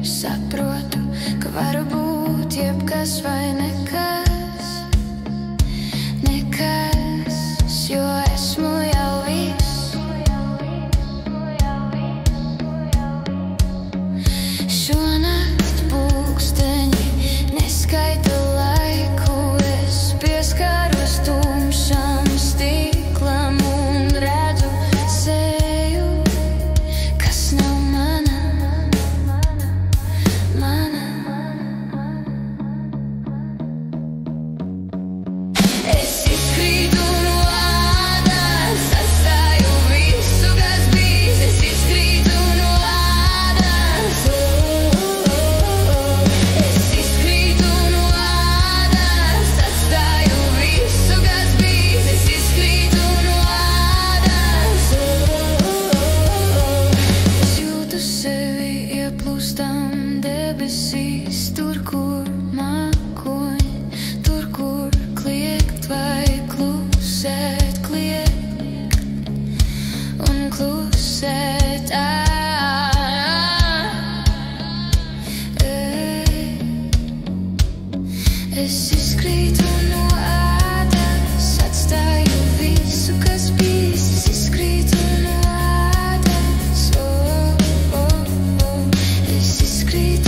Saprotu, ka varu būt jebkas vai nekas, jo esmu jau viss. Šonakt pulksteņi neskaita laiku, es pieskaros tumšam stiklam un redzu seju, kas nav tur, kur mākoņi, tur, kur kliegt vai klusēt, kliegt un klusēt. Es izkrītu no ādas, atstāju visu, kas bijis, es izkrītu no ādas, es izkrītu.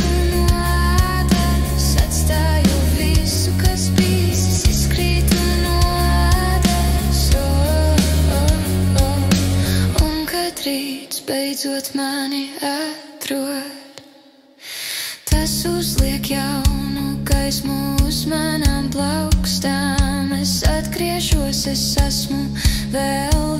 Rīts beidzot mani atrod, tas uzliek jaunu gaismu uz manām plaukstām. Es atgriežos, es esmu vēl